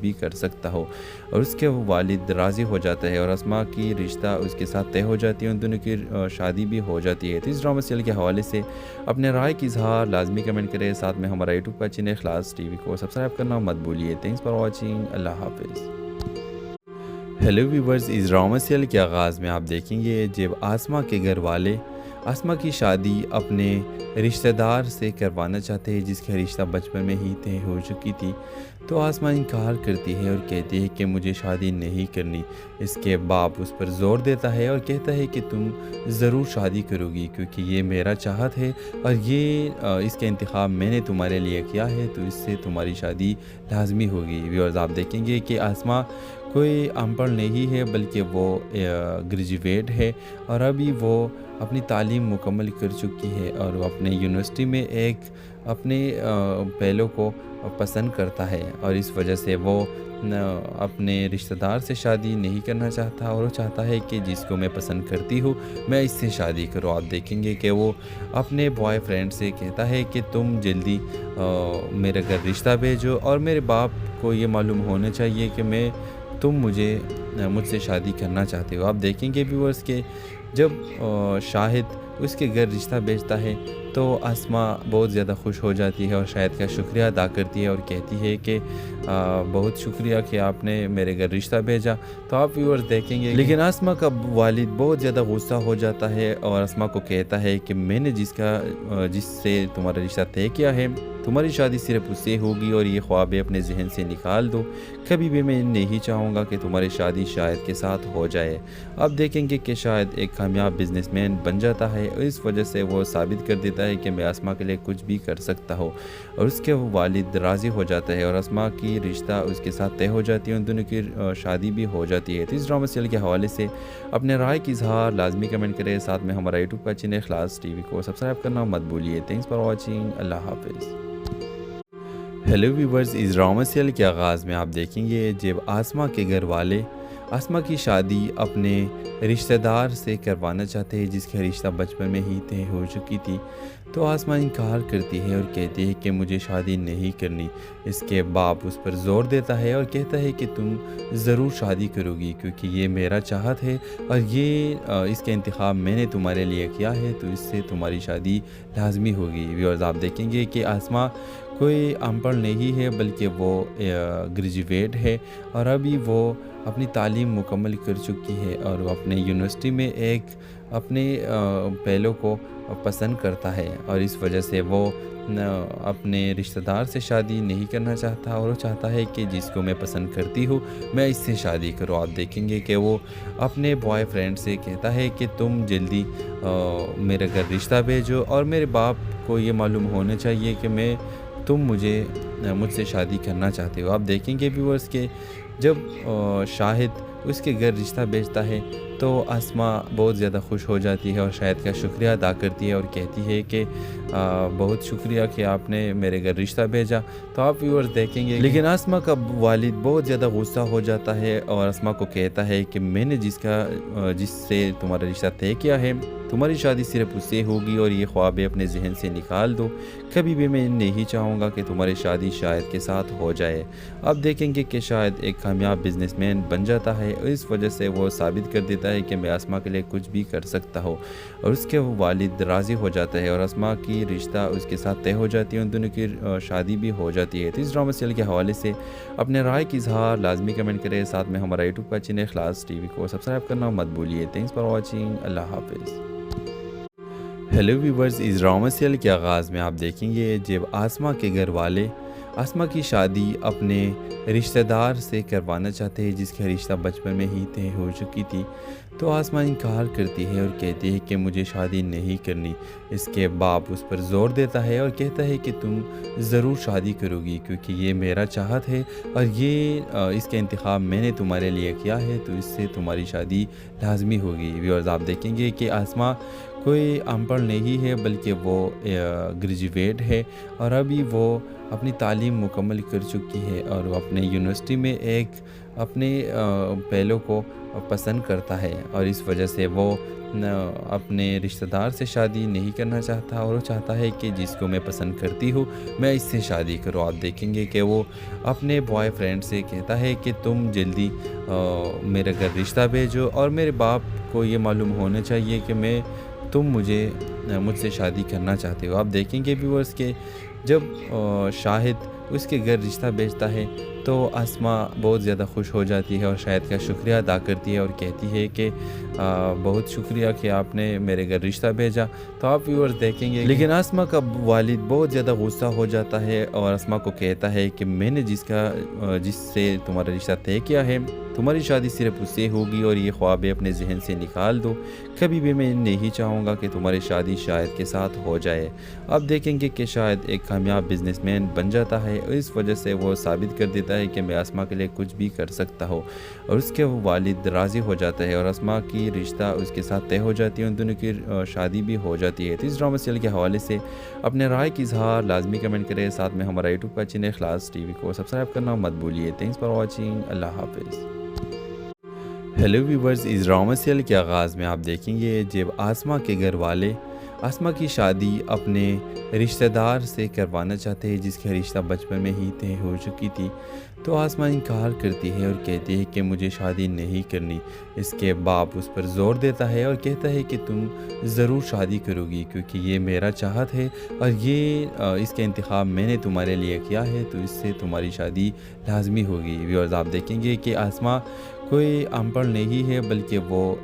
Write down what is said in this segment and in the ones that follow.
بھی کر سکتا ہو، اور اس کے والد راضی ہو جاتا ہے اور اسما کی رشتہ اس کے ساتھ طے ہو جاتی ہے، ان دونوں کی شادی بھی ہو جاتی ہے۔ تو اس ڈرامہ سیریل کے حوالے سے اپنے رائے کی اظہار لازمی کمنٹ کریں، ساتھ میں ہمارا یوٹیوب کا چینل اخلاص ٹی وی کو سبسکرائب کرنا مت بھولیے۔ تھینکس فار واچنگ، اللہ حافظ۔ ہیلو ویورز، اس ڈرامہ سیریل کے آغاز میں آپ دیکھیں گے جب آسما کے گھر والے آسما کی شادی اپنے رشتہ دار سے کروانا چاہتے ہیں، جس کا رشتہ بچپن میں ہی طے ہو چکی تھی، تو آسما انکار کرتی ہے اور کہتی ہے کہ مجھے شادی نہیں کرنی۔ اس کے باپ اس پر زور دیتا ہے اور کہتا ہے کہ تم ضرور شادی کرو گی، کیونکہ یہ میرا چاہت ہے اور اس کا انتخاب میں نے تمہارے لیے کیا ہے، تو اس سے تمہاری شادی لازمی ہوگی۔ ویورز، آپ دیکھیں گے کہ آسما کوئی ان پڑھ نہیں ہے، بلکہ وہ گریجویٹ ہے اور ابھی وہ اپنی تعلیم مکمل کر چکی ہے، اور وہ اپنے یونیورسٹی میں ایک اپنے پہلو کو پسند کرتا ہے، اور اس وجہ سے وہ اپنے رشتہ دار سے شادی نہیں کرنا چاہتا، اور وہ چاہتا ہے کہ جس کو میں پسند کرتی ہوں میں اس سے شادی کروں۔ آپ دیکھیں گے کہ وہ اپنے بوائے فرینڈ سے کہتا ہے کہ تم جلدی میرے گھر رشتہ بھیجو، اور میرے باپ کو یہ معلوم ہونا چاہیے کہ تم مجھ سے شادی کرنا چاہتے ہو۔ آپ دیکھیں گے ویورز کہ جب شاہد اس کے گھر رشتہ بھیجتا ہے تو آسما بہت زیادہ خوش ہو جاتی ہے اور شاہد کا شکریہ ادا کرتی ہے اور کہتی ہے کہ بہت شکریہ کہ آپ نے میرے گھر رشتہ بھیجا۔ تو آپ ویورز دیکھیں گے، لیکن آسما کا والد بہت زیادہ غصہ ہو جاتا ہے اور آسما کو کہتا ہے کہ میں نے جس سے تمہارا رشتہ طے کیا ہے، تمہاری شادی صرف اس سے ہوگی، اور یہ خوابیں اپنے ذہن سے نکال دو، کبھی بھی میں نہیں چاہوں گا کہ تمہاری شادی شاہد کے ساتھ ہو جائے۔ آپ دیکھیں گے کہ شاہد ایک کامیاب بزنس مین بن جاتا ہے، اور اس وجہ سے وہ ثابت کر دیتا ہے کہ میں آسما کے لیے کچھ بھی کر سکتا ہوں، اور اس کے والد راضی ہو جاتا ہے اور آسما کی رشتہ اس کے ساتھ طے ہو جاتی ہے، ان دونوں کی شادی بھی ہو جاتی ہے۔ تو اس ڈرامہ سیریل کے حوالے سے اپنے رائے کی اظہار لازمی کمنٹ کریں، ساتھ میں ہمارا یوٹیوب کا چینل اخلاص ٹی وی کو سبسکرائب کرنا مت بھولیے۔ تھینکس فار واچنگ، اللہ حافظ۔ ہیلو ویورز، اس ڈرامہ سیریل کے آغاز میں آپ دیکھیں گے جب آسما کے گھر والے آسما کی شادی اپنے رشتہ دار سے کروانا چاہتے ہیں، جس کا رشتہ بچپن میں ہی طے ہو چکی تھی، تو آسما انکار کرتی ہے اور کہتی ہے کہ مجھے شادی نہیں کرنی۔ اس کے باپ اس پر زور دیتا ہے اور کہتا ہے کہ تم ضرور شادی کرو گی، کیونکہ یہ میرا چاہت ہے اور اس کا انتخاب میں نے تمہارے لیے کیا ہے، تو اس سے تمہاری شادی لازمی ہوگی۔ ویورز، آپ دیکھیں گے کہ آسما کوئی ان پڑھ نہیں ہے، بلکہ وہ گریجویٹ ہے اور ابھی وہ اپنی تعلیم مکمل کر چکی ہے، اور وہ اپنے یونیورسٹی میں ایک اپنے پہلو کو پسند کرتا ہے، اور اس وجہ سے وہ اپنے رشتہ دار سے شادی نہیں کرنا چاہتا، اور وہ چاہتا ہے کہ جس کو میں پسند کرتی ہوں میں اس سے شادی کروں۔ آپ دیکھیں گے کہ وہ اپنے بوائے فرینڈ سے کہتا ہے کہ تم جلدی میرے گھر رشتہ بھیجو، اور میرے باپ کو یہ معلوم ہونا چاہیے کہ تم مجھ سے شادی کرنا چاہتے ہو۔ آپ دیکھیں گے ویورز کہ جب شاہد اس کے گھر رشتہ بھیجتا ہے تو آسما بہت زیادہ خوش ہو جاتی ہے اور شاہد کا شکریہ ادا کرتی ہے اور کہتی ہے کہ بہت شکریہ کہ آپ نے میرے گھر رشتہ بھیجا۔ تو آپ ویورز دیکھیں گے، لیکن آسما کا والد بہت زیادہ غصہ ہو جاتا ہے اور آسما کو کہتا ہے کہ میں نے جس سے تمہارا رشتہ طے کیا ہے، تمہاری شادی صرف اس سے ہوگی، اور یہ خوابیں اپنے ذہن سے نکال دو، کبھی بھی میں نہیں چاہوں گا کہ تمہاری شادی شاہد کے ساتھ ہو جائے۔ آپ دیکھیں گے کہ شاہد ایک کامیاب بزنس مین بن جاتا ہے، اور اس وجہ سے وہ ثابت کر دیتا ہے کہ میں آسما کے لیے کچھ بھی کر سکتا ہوں، اور اس کے والد راضی ہو جاتا ہے اور آسما کی رشتہ اس کے ساتھ طے ہو جاتی ہے، ان دونوں کی شادی بھی ہو جاتی ہے۔ تو اس ڈرامہ سیریل کے حوالے سے اپنے رائے کی اظہار لازمی کمنٹ کریں، ساتھ میں ہمارا یوٹیوب کا چینل اخلاص ٹی وی کو سبسکرائب کرنا مت بھولیے۔ تھینکس فار واچنگ، اللہ حافظ۔ ہیلو ویورز، اس ڈرامہ سیریل کے آغاز میں آپ دیکھیں گے جب آسما کے گھر والے آسما کی شادی اپنے رشتہ دار سے کروانا چاہتے ہیں، جس کا رشتہ بچپن میں ہی طے ہو چکی تھی، تو آسما انکار کرتی ہے اور کہتی ہے کہ مجھے شادی نہیں کرنی۔ اس کے باپ اس پر زور دیتا ہے اور کہتا ہے کہ تم ضرور شادی کرو گی، کیونکہ یہ میرا چاہت ہے اور اس کا انتخاب میں نے تمہارے لیے کیا ہے، تو اس سے تمہاری شادی لازمی ہوگی۔ ویورز، آپ دیکھیں گے کہ آسما کوئی ان پڑھ نہیں ہے، بلکہ وہ گریجویٹ ہے اور ابھی وہ اپنی تعلیم مکمل کر چکی ہے، اور وہ اپنے یونیورسٹی میں ایک اپنے پہلو کو پسند کرتا ہے، اور اس وجہ سے وہ اپنے رشتہ دار سے شادی نہیں کرنا چاہتا اور وہ چاہتا ہے کہ جس کو میں پسند کرتی ہوں میں اس سے شادی کروں۔ آپ دیکھیں گے کہ وہ اپنے بوائے فرینڈ سے کہتا ہے کہ تم جلدی میرے گھر رشتہ بھیجو اور میرے باپ کو یہ معلوم ہونا چاہیے کہ تم مجھ سے شادی کرنا چاہتے ہو۔ آپ دیکھیں گے ویورز کہ جب شاہد اس کے گھر رشتہ بھیجتا ہے تو آسما بہت زیادہ خوش ہو جاتی ہے اور شاہد کا شکریہ ادا کرتی ہے اور کہتی ہے کہ بہت شکریہ کہ آپ نے میرے گھر رشتہ بھیجا۔ تو آپ ویورز دیکھیں گے لیکن آسما کا والد بہت زیادہ غصہ ہو جاتا ہے اور آسما کو کہتا ہے کہ میں نے جس سے تمہارا رشتہ طے کیا ہے تمہاری شادی صرف اس سے ہوگی اور یہ خوابیں اپنے ذہن سے نکال دو، کبھی بھی میں نہیں چاہوں گا کہ تمہاری شادی شاہد کے ساتھ ہو جائے۔ آپ دیکھیں گے کہ شاہد ایک کامیاب بزنس مین بن جاتا ہے اور اس وجہ سے وہ ثابت کر دیتا ہے کہ میں آسما کے لیے کچھ بھی کر سکتا ہوں، اور اس کے والد راضی ہو جاتا ہے اور آسما کی رشتہ اس کے ساتھ طے ہو جاتی ہے، ان دونوں کی شادی بھی ہو جاتی ہے۔ تو اس ڈرامہ سیریل کے حوالے سے اپنے رائے کی اظہار لازمی کمنٹ کریں، ساتھ میں ہمارا یوٹیوب کا چینل اخلاص ٹی وی کو سبسکرائب کرنا مت بھولیے۔ تھینکس فار واچنگ، اللہ حافظ۔ ہیلو ویورز، اس ڈرامہ سیریل کے آغاز میں آپ دیکھیں گے جب آسما کے گھر والے آسما کی شادی اپنے رشتہ دار سے کروانا چاہتے ہیں جس کا رشتہ بچپن میں ہی طے ہو چکی تھی، تو آسما انکار کرتی ہے اور کہتی ہے کہ مجھے شادی نہیں کرنی۔ اس کے باپ اس پر زور دیتا ہے اور کہتا ہے کہ تم ضرور شادی کرو گی کیونکہ یہ میرا چاہت ہے اور اس کا انتخاب میں نے تمہارے لیے کیا ہے، تو اس سے تمہاری شادی لازمی ہوگی۔ ویورز آپ دیکھیں گے کہ آسما کوئی ان پڑھ نہیں ہے بلکہ وہ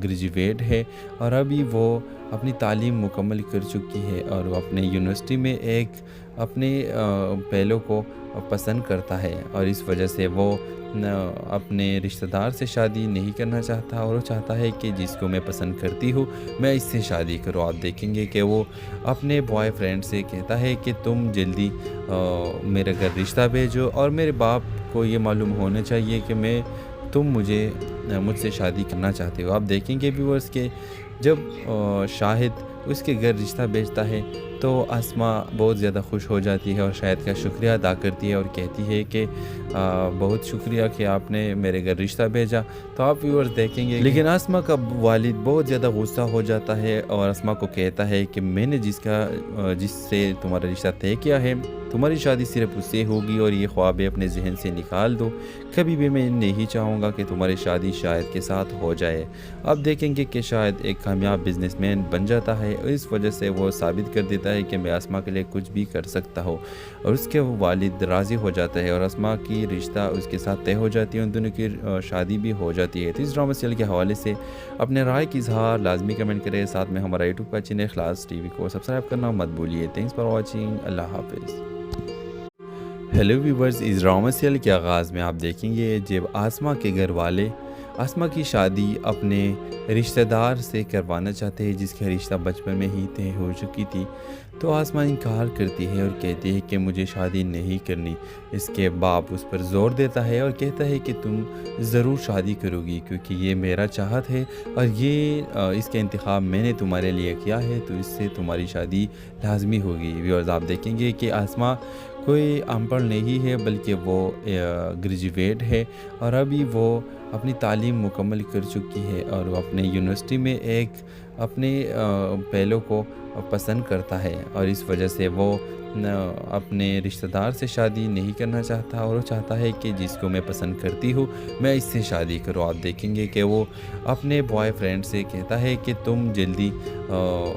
گریجویٹ ہے اور ابھی وہ اپنی تعلیم مکمل کر چکی ہے اور وہ اپنے یونیورسٹی میں ایک اپنے پہلو کو پسند کرتا ہے اور اس وجہ سے وہ اپنے رشتہ دار سے شادی نہیں کرنا چاہتا اور وہ چاہتا ہے کہ جس کو میں پسند کرتی ہوں میں اس سے شادی کروں۔ آپ دیکھیں گے کہ وہ اپنے بوائے فرینڈ سے کہتا ہے کہ تم جلدی میرے گھر رشتہ بھیجو اور میرے باپ کو یہ معلوم ہونا چاہیے کہ تم مجھ سے شادی کرنا چاہتے ہو۔ آپ دیکھیں گے ویورز کہ جب شاہد اس کے گھر رشتہ بھیجتا ہے تو آسما بہت زیادہ خوش ہو جاتی ہے اور شاہد کا شکریہ ادا کرتی ہے اور کہتی ہے کہ بہت شکریہ کہ آپ نے میرے گھر رشتہ بھیجا۔ تو آپ ویورز دیکھیں گے لیکن آسما کا والد بہت زیادہ غصہ ہو جاتا ہے اور آسما کو کہتا ہے کہ میں نے جس سے تمہارا رشتہ طے کیا ہے تمہاری شادی صرف اس سے ہوگی اور یہ خوابیں اپنے ذہن سے نکال دو، کبھی بھی میں نہیں چاہوں گا کہ تمہاری شادی شاہد کے ساتھ ہو جائے۔ آپ دیکھیں گے کہ شاہد ایک کامیاب بزنس مین بن جاتا ہے اور اس وجہ سے وہ ثابت کر دیتا ہے کہ میں آسما کے لیے کچھ بھی کر سکتا ہوں، اور اس کے والد راضی ہو جاتا ہے اور آسما کی رشتہ اس کے ساتھ طے ہو جاتی ہے، ان دونوں کی شادی بھی ہو جاتی ہے۔ تو اس ڈرامہ سیریل کے حوالے سے اپنے رائے کی اظہار لازمی کمنٹ کریں، ساتھ میں ہمارا یوٹیوب کا چینل اخلاص ٹی وی کو سبسکرائب کرنا مت بھولیے۔ تھینکس فار واچنگ، اللہ حافظ۔ ہیلو ویورز، اس ڈرامہ سیریل کے آغاز میں آپ دیکھیں گے جب آسما کے گھر والے آسما کی شادی اپنے رشتہ دار سے کروانا چاہتے ہیں جس کا رشتہ بچپن میں ہی طے ہو چکی تھی، تو آسما انکار کرتی ہے اور کہتی ہے کہ مجھے شادی نہیں کرنی۔ اس کے باپ اس پر زور دیتا ہے اور کہتا ہے کہ تم ضرور شادی کرو گی کیونکہ یہ میرا چاہت ہے اور اس کا انتخاب میں نے تمہارے لیے کیا ہے، تو اس سے تمہاری شادی لازمی ہوگی۔ ویورز آپ دیکھیں گے کہ آسما کوئی ان پڑھ نہیں ہے بلکہ وہ گریجویٹ ہے اور ابھی وہ اپنی تعلیم مکمل کر چکی ہے اور وہ اپنے یونیورسٹی میں ایک اپنے پہلو کو پسند کرتا ہے اور اس وجہ سے وہ اپنے رشتہ دار سے شادی نہیں کرنا چاہتا اور وہ چاہتا ہے کہ جس کو میں پسند کرتی ہوں میں اس سے شادی کروں۔ آپ دیکھیں گے کہ وہ اپنے بوائے فرینڈ سے کہتا ہے کہ تم جلدی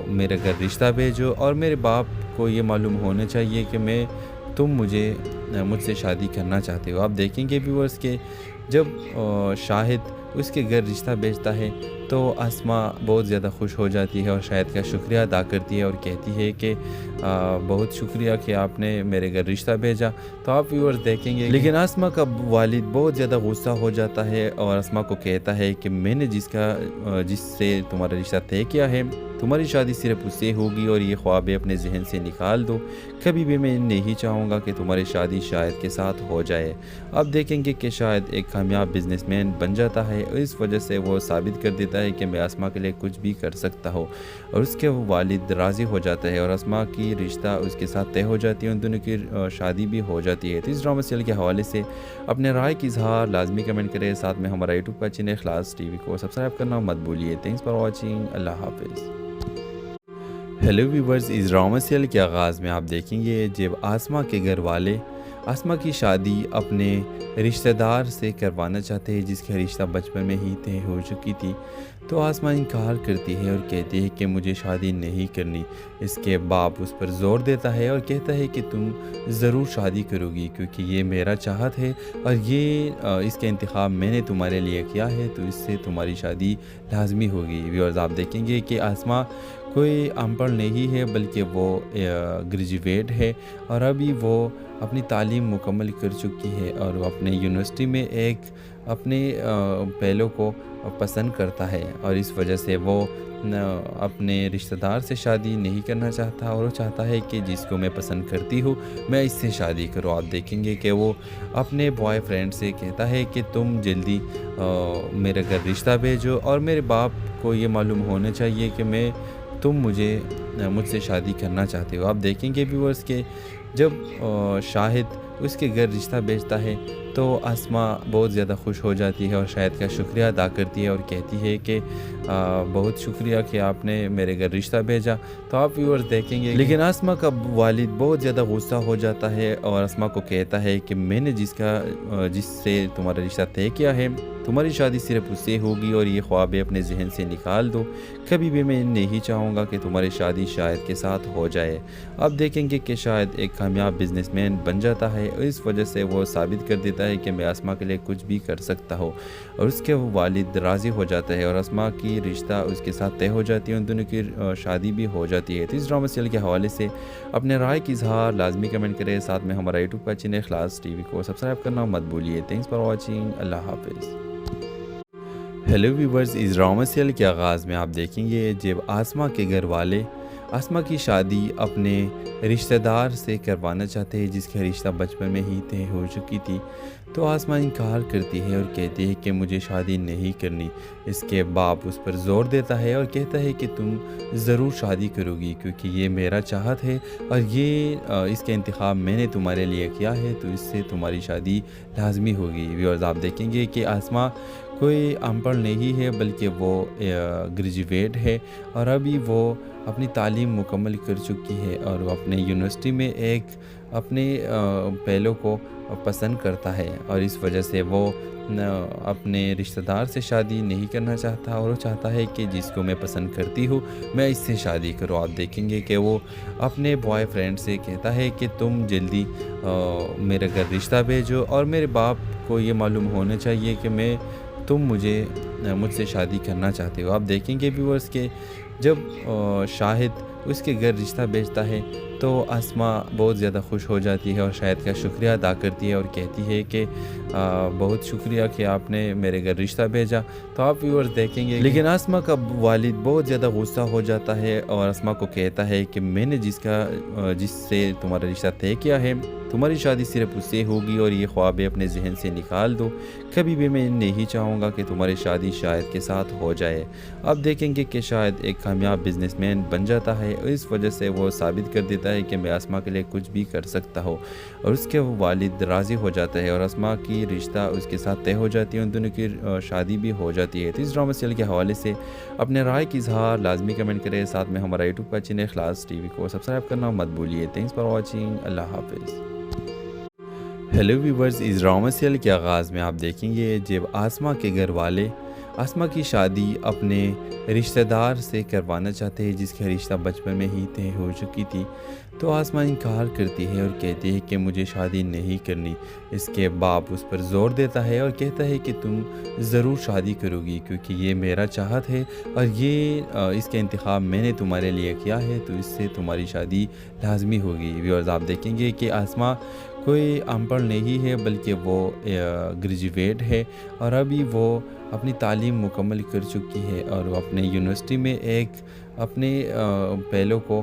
میرے گھر رشتہ بھیجو اور میرے باپ کو یہ معلوم ہونا چاہیے کہ تم مجھ سے شادی کرنا چاہتے ہو۔ آپ دیکھیں گے ویورز کہ جب شاہد اس کے گھر رشتہ بھیجتا ہے تو آسما بہت زیادہ خوش ہو جاتی ہے اور شاہد کا شکریہ ادا کرتی ہے اور کہتی ہے کہ بہت شکریہ کہ آپ نے میرے گھر رشتہ بھیجا۔ تو آپ ویورز دیکھیں گے لیکن آسما کا والد بہت زیادہ غصہ ہو جاتا ہے اور آسما کو کہتا ہے کہ میں نے جس سے تمہارا رشتہ طے کیا ہے تمہاری شادی صرف اس سے ہوگی اور یہ خوابیں اپنے ذہن سے نکال دو، کبھی بھی میں نہیں چاہوں گا کہ تمہاری شادی شاہد کے ساتھ ہو جائے۔ آپ دیکھیں گے کہ شاہد ایک کامیاب بزنس مین بن جاتا ہے اور اس وجہ سے وہ ثابت کر دیتا دیتا ہے کہ میں آسما کے لیے کچھ بھی کر سکتا ہوں، اور اس کے والد راضی ہو جاتا ہے اور آسما کی رشتہ اس کے ساتھ طے ہو جاتی ہے، ان دونوں کی شادی بھی ہو جاتی ہے۔ تو اس ڈرامہ سیریل کے حوالے سے اپنے رائے کی اظہار لازمی کمنٹ کریں، ساتھ میں ہمارا یوٹیوب کا چینل اخلاص ٹی وی کو سبسکرائب کرنا مت بھولیے۔ تھینکس فار واچنگ، اللہ حافظ۔ ہیلو ویورز، اس ڈرامہ سیریل کے آغاز میں آپ دیکھیں گے جب آسما کے گھر والے آسما کی شادی اپنے رشتہ دار سے کروانا چاہتے ہیں جس کا رشتہ بچپن میں ہی طے ہو چکی تھی، تو آسما انکار کرتی ہے اور کہتی ہے کہ مجھے شادی نہیں کرنی۔ اس کے باپ اس پر زور دیتا ہے اور کہتا ہے کہ تم ضرور شادی کرو گی کیونکہ یہ میرا چاہت ہے اور اس کا انتخاب میں نے تمہارے لیے کیا ہے، تو اس سے تمہاری شادی لازمی ہوگی۔ ویورز، آپ دیکھیں گے کہ آسما کوئی ان پڑھ نہیں ہے بلکہ وہ گریجویٹ ہے، اور ابھی وہ اپنی تعلیم مکمل کر چکی ہے اور وہ اپنے یونیورسٹی میں ایک اپنے پہلو کو پسند کرتا ہے، اور اس وجہ سے وہ اپنے رشتہ دار سے شادی نہیں کرنا چاہتا، اور وہ چاہتا ہے کہ جس کو میں پسند کرتی ہوں میں اس سے شادی کروں۔ آپ دیکھیں گے کہ وہ اپنے بوائے فرینڈ سے کہتا ہے کہ تم جلدی میرے گھر رشتہ بھیجو، اور میرے باپ کو یہ معلوم ہونا چاہیے کہ تم مجھ سے شادی کرنا چاہتے ہو۔ آپ دیکھیں گے ویورز کہ جب شاہد اس کے گھر رشتہ بھیجتا ہے تو آسما بہت زیادہ خوش ہو جاتی ہے اور شاہد کا شکریہ ادا کرتی ہے اور کہتی ہے کہ بہت شکریہ کہ آپ نے میرے گھر رشتہ بھیجا۔ تو آپ ویورز دیکھیں گے لیکن آسما کا والد بہت زیادہ غصہ ہو جاتا ہے اور آسما کو کہتا ہے کہ میں نے جس سے تمہارا رشتہ طے کیا ہے، تمہاری شادی صرف اس سے ہوگی اور یہ خوابیں اپنے ذہن سے نکال دو، کبھی بھی میں نہیں چاہوں گا کہ تمہاری شادی شاہد کے ساتھ ہو جائے۔ آپ دیکھیں گے کہ شاہد ایک کامیاب بزنس مین بن جاتا ہے، اور اس وجہ سے وہ ثابت کر دیتا ہے کہ میں آسما کے لیے کچھ بھی کر سکتا ہوں، اور اس کے والد راضی ہو جاتا ہے اور آسما کی رشتہ اس کے ساتھ طے ہو جاتی ہے، ان دونوں کی شادی بھی ہو جاتی ہے۔ تو اس ڈرامہ سیریل کے حوالے سے اپنے رائے کی اظہار لازمی کمنٹ کریں، ساتھ میں ہمارا یوٹیوب کا چینل اخلاص ٹی وی کو سبسکرائب کرنا مت بھولیے۔ تھینکس فار واچنگ، اللہ حافظ۔ ہیلو ویورز، اس ڈرامہ سیریل کے آغاز میں آپ دیکھیں گے جب آسما کے گھر والے آسما کی شادی اپنے رشتہ دار سے کروانا چاہتے ہیں جس کا رشتہ بچپن میں ہی طے ہو چکی تھی، تو آسما انکار کرتی ہے اور کہتی ہے کہ مجھے شادی نہیں کرنی۔ اس کے باپ اس پر زور دیتا ہے اور کہتا ہے کہ تم ضرور شادی کرو گی کیونکہ یہ میرا چاہت ہے اور اس کا انتخاب میں نے تمہارے لیے کیا ہے، تو اس سے تمہاری شادی لازمی ہوگی۔ ویورز، آپ دیکھیں گے کہ آسما کوئی ان پڑھ نہیں ہے بلکہ وہ گریجویٹ ہے، اور ابھی وہ اپنی تعلیم مکمل کر چکی ہے اور وہ اپنے یونیورسٹی میں ایک اپنے پہلو کو پسند کرتا ہے، اور اس وجہ سے وہ اپنے رشتہ دار سے شادی نہیں کرنا چاہتا، اور وہ چاہتا ہے کہ جس کو میں پسند کرتی ہوں میں اس سے شادی کروں۔ آپ دیکھیں گے کہ وہ اپنے بوائے فرینڈ سے کہتا ہے کہ تم جلدی میرے گھر رشتہ بھیجو، اور میرے باپ کو یہ معلوم ہونا چاہیے کہ تم مجھ سے شادی کرنا چاہتے ہو۔ آپ دیکھیں گے ویورز کہ جب شاہد اس کے گھر رشتہ بھیجتا ہے تو آسما بہت زیادہ خوش ہو جاتی ہے اور شاہد کا شکریہ ادا کرتی ہے اور کہتی ہے کہ بہت شکریہ کہ آپ نے میرے گھر رشتہ بھیجا۔ تو آپ ویورز دیکھیں گے لیکن آسما کا والد بہت زیادہ غصہ ہو جاتا ہے اور آسما کو کہتا ہے کہ میں نے جس سے تمہارا رشتہ طے کیا ہے، تمہاری شادی صرف اس سے ہوگی اور یہ خوابیں اپنے ذہن سے نکال دو، کبھی بھی میں نہیں چاہوں گا کہ تمہاری شادی شاہد کے ساتھ ہو جائے۔ آپ دیکھیں گے کہ شاہد ایک کامیاب بزنس مین بن جاتا ہے، اور اس وجہ سے وہ ثابت کر دیتا ہے کہ میں آسما کے لیے کچھ بھی کر سکتا ہوں، اور اس کے والد راضی ہو جاتا ہے اور آسما کی رشتہ اس کے ساتھ طے ہو جاتی ہے، ان دونوں کی شادی بھی ہو جاتی ہے۔ تو اس ڈرامہ سیریل کے حوالے سے اپنے رائے کی اظہار لازمی کمنٹ کریں، ساتھ میں ہمارا یوٹیوب کا چینل اخلاص ٹی وی کو سبسکرائب کرنا مت بھولیے۔ تھینکس فار واچنگ، اللہ حافظ۔ ہیلو ویورز، اس ڈرامہ سیریل کے آغاز میں آپ دیکھیں گے جب آسما کے گھر والے آسما کی شادی اپنے رشتہ دار سے کروانا چاہتے ہیں جس کا رشتہ بچپن میں ہی طے ہو چکی تھی، تو آسما انکار کرتی ہے اور کہتی ہے کہ مجھے شادی نہیں کرنی۔ اس کے باپ اس پر زور دیتا ہے اور کہتا ہے کہ تم ضرور شادی کرو گی کیونکہ یہ میرا چاہت ہے اور اس کا انتخاب میں نے تمہارے لیے کیا ہے، تو اس سے تمہاری شادی لازمی ہوگی۔ ویورز، آپ دیکھیں گے کہ آسما کوئی ان پڑھ نہیں ہے بلکہ وہ گریجویٹ ہے، اور ابھی وہ اپنی تعلیم مکمل کر چکی ہے اور وہ اپنے یونیورسٹی میں ایک اپنے پہلو کو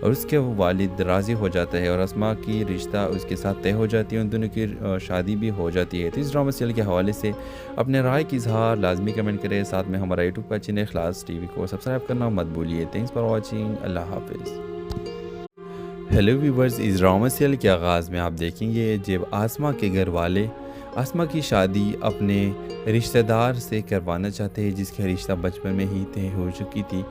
اور اس کے والد راضی ہو جاتا ہے اور اسما کی رشتہ اس کے ساتھ طے ہو جاتی ہے، ان دونوں کی شادی بھی ہو جاتی ہے۔ تو اس ڈرامہ سیریل کے حوالے سے اپنے رائے کی اظہار لازمی کمنٹ کریں، ساتھ میں ہمارا یوٹیوب کا چینل اخلاص ٹی وی کو سبسکرائب کرنا مت بھولیے۔ تھینکس فار واچنگ، اللہ حافظ۔ ہیلو ویورز، اس ڈرامہ سیریل کے آغاز میں آپ دیکھیں گے جب آسما کے گھر والے آسما کی شادی اپنے رشتہ دار سے کروانا چاہتے ہیں جس کا رشتہ بچپن میں ہی طے ہو چکی تھی،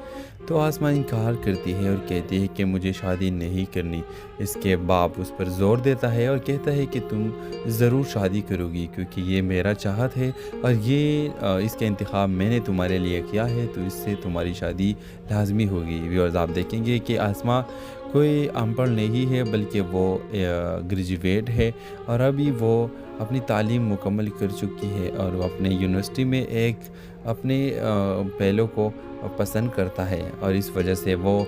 تو آسما انکار کرتی ہے اور کہتی ہے کہ مجھے شادی نہیں کرنی۔ اس کے باپ اس پر زور دیتا ہے اور کہتا ہے کہ تم ضرور شادی کرو گی کیونکہ یہ میرا چاہت ہے اور اس کا انتخاب میں نے تمہارے لیے کیا ہے، تو اس سے تمہاری شادی لازمی ہوگی۔ ویورز، آپ دیکھیں گے کہ آسما کوئی ان پڑھ نہیں ہے بلکہ وہ گریجویٹ ہے اور ابھی وہ اپنی تعلیم مکمل کر چکی ہے، اور وہ اپنے یونیورسٹی میں ایک اپنے پہلو کو پسند کرتا ہے، اور اس وجہ سے وہ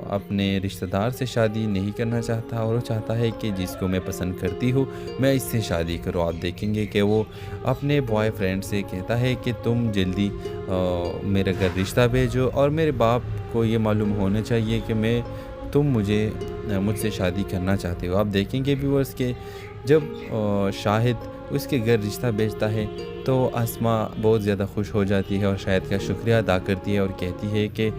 اپنے رشتہ دار سے شادی نہیں کرنا چاہتا، اور وہ چاہتا ہے کہ جس کو میں پسند کرتی ہوں میں اس سے شادی کروں۔ آپ دیکھیں گے کہ وہ اپنے بوائے فرینڈ سے کہتا ہے کہ تم جلدی میرے گھر رشتہ بھیجو، اور میرے باپ کو یہ معلوم ہونا چاہیے کہ تم مجھ سے شادی کرنا چاہتے ہو۔ آپ دیکھیں گے ویورز کہ جب شاہد اس کے گھر رشتہ بھیجتا ہے تو آسما بہت زیادہ خوش ہو جاتی ہے اور شاہد کا شکریہ ادا کرتی ہے اور کہتی ہے کہ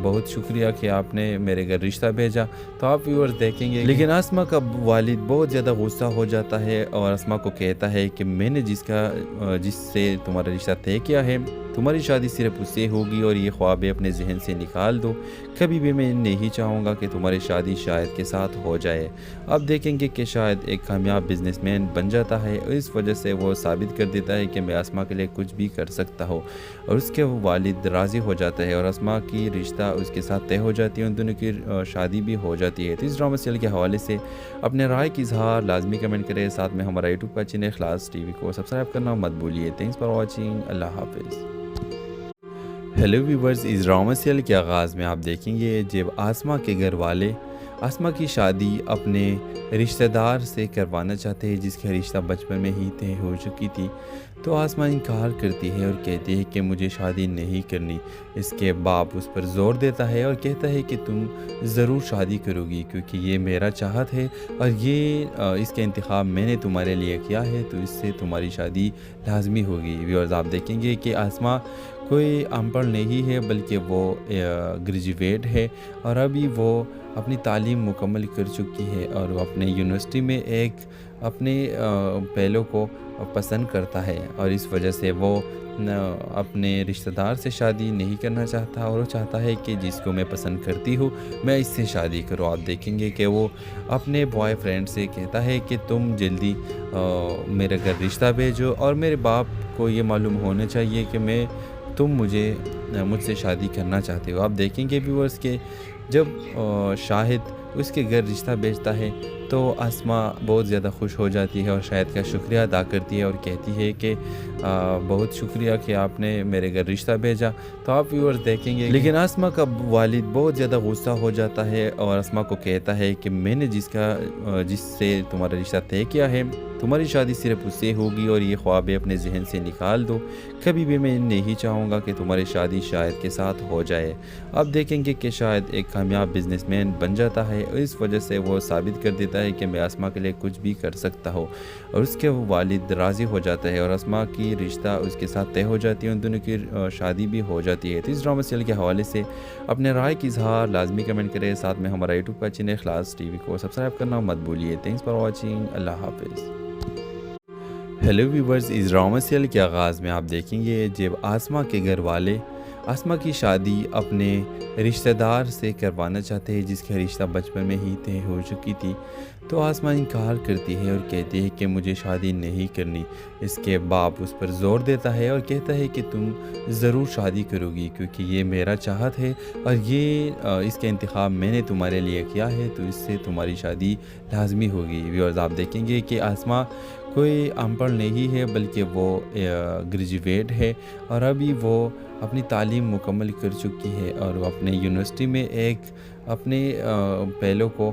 بہت شکریہ کہ آپ نے میرے گھر رشتہ بھیجا۔ تو آپ ویورز دیکھیں گے لیکن آسما کا والد بہت زیادہ غصہ ہو جاتا ہے اور آسما کو کہتا ہے کہ میں نے جس سے تمہارا رشتہ طے کیا ہے، تمہاری شادی صرف اس سے ہوگی اور یہ خوابیں اپنے ذہن سے نکال دو، کبھی بھی میں نہیں چاہوں گا کہ تمہاری شادی شاہد کے ساتھ ہو جائے۔ اب دیکھیں گے کہ شاہد ایک کامیاب بزنس مین بن جاتا ہے، اور اس وجہ سے وہ ثابت کر دیتا ہے کہ میں آسما کے لیے کچھ بھی کر سکتا ہوں، اور اس کے والد راضی ہو جاتا ہے اور آسما کی رشتہ اس کے ساتھ طے ہو جاتی ہے، ان دونوں کی شادی بھی ہو جاتی ہے۔ تو اس ڈرامہ سیریل کے حوالے سے اپنے رائے کی اظہار لازمی کمنٹ کریں، ساتھ میں ہمارا یوٹیوب کا چینل اخلاص ٹی وی کو سبسکرائب کرنا مت بھولیے۔ تھینکس فار واچنگ، اللہ حافظ۔ ہیلو ویورز، اس ڈرامہ سیریل کے آغاز میں آپ دیکھیں گے جب آسما کے گھر والے آسما کی شادی اپنے رشتہ دار سے کروانا چاہتے ہیں جس کا رشتہ بچپن میں ہی طے ہو چکی تھی، تو آسما انکار کرتی ہے اور کہتی ہے کہ مجھے شادی نہیں کرنی۔ اس کے باپ اس پر زور دیتا ہے اور کہتا ہے کہ تم ضرور شادی کرو گی کیونکہ یہ میرا چاہت ہے اور اس کا انتخاب میں نے تمہارے لیے کیا ہے، تو اس سے تمہاری شادی لازمی ہوگی۔ ویورز، آپ دیکھیں گے کہ آسما کوئی ان پڑھ نہیں ہے بلکہ وہ گریجویٹ ہے اور ابھی وہ اپنی تعلیم مکمل کر چکی ہے، اور وہ اپنے یونیورسٹی میں ایک اپنے پہلو کو پسند کرتا ہے، اور اس وجہ سے وہ اپنے رشتہ دار سے شادی نہیں کرنا چاہتا، اور وہ چاہتا ہے کہ جس کو میں پسند کرتی ہوں میں اس سے شادی کروں۔ آپ دیکھیں گے کہ وہ اپنے بوائے فرینڈ سے کہتا ہے کہ تم جلدی میرے گھر رشتہ بھیجو، اور میرے باپ کو یہ معلوم ہونا چاہیے کہ تم مجھ سے شادی کرنا چاہتے ہو۔ آپ دیکھیں گے ویورز کہ جب شاہد اس کے گھر رشتہ بھیجتا ہے تو آسما بہت زیادہ خوش ہو جاتی ہے اور شاہد کا شکریہ ادا کرتی ہے اور کہتی ہے کہ بہت شکریہ کہ آپ نے میرے گھر رشتہ بھیجا۔ تو آپ ویورز دیکھیں گے لیکن آسما کا والد بہت زیادہ غصہ ہو جاتا ہے اور آسما کو کہتا ہے کہ میں نے جس سے تمہارا رشتہ طے کیا ہے، تمہاری شادی صرف اس سے ہوگی اور یہ خوابیں اپنے ذہن سے نکال دو، کبھی بھی میں نہیں چاہوں گا کہ تمہاری شادی شاہد کے ساتھ ہو جائے۔ اب دیکھیں گے کہ شاہد ایک کامیاب بزنس مین بن جاتا ہے، اور اس وجہ سے وہ ثابت کر دیتا ہے کہ میں آسما کے لیے کچھ بھی کر سکتا ہوں، اور اس کے والد راضی ہو جاتا ہے اور آسما کی رشتہ اس کے ساتھ طے ہو جاتی ہے، ان دونوں کی شادی بھی ہو جاتی ہے۔ تو اس ڈرامہ سیریل کے حوالے سے اپنے رائے کی اظہار لازمی کمنٹ کریں، ساتھ میں ہمارا یوٹیوب کا چینل اخلاص ٹی وی کو سبسکرائب کرنا مت بھولیے۔ تھینکس فار واچنگ، اللہ حافظ۔ ہیلو ویورز، اس ڈرامہ سیریل کے آغاز میں آپ دیکھیں گے جب آسما کے گھر والے آسما کی شادی اپنے رشتہ دار سے کروانا چاہتے ہیں جس کا رشتہ بچپن میں ہی طے ہو چکی تھی، تو آسما انکار کرتی ہے اور کہتی ہے کہ مجھے شادی نہیں کرنی۔ اس کے باپ اس پر زور دیتا ہے اور کہتا ہے کہ تم ضرور شادی کرو گی کیونکہ یہ میرا چاہت ہے اور اس کا انتخاب میں نے تمہارے لیے کیا ہے، تو اس سے تمہاری شادی لازمی ہوگی۔ ویورز، آپ دیکھیں گے کہ آسما کوئی ان پڑھ نہیں ہے بلکہ وہ گریجویٹ ہے اور ابھی وہ اپنی تعلیم مکمل کر چکی ہے، اور وہ اپنے یونیورسٹی میں ایک اپنے پہلو کو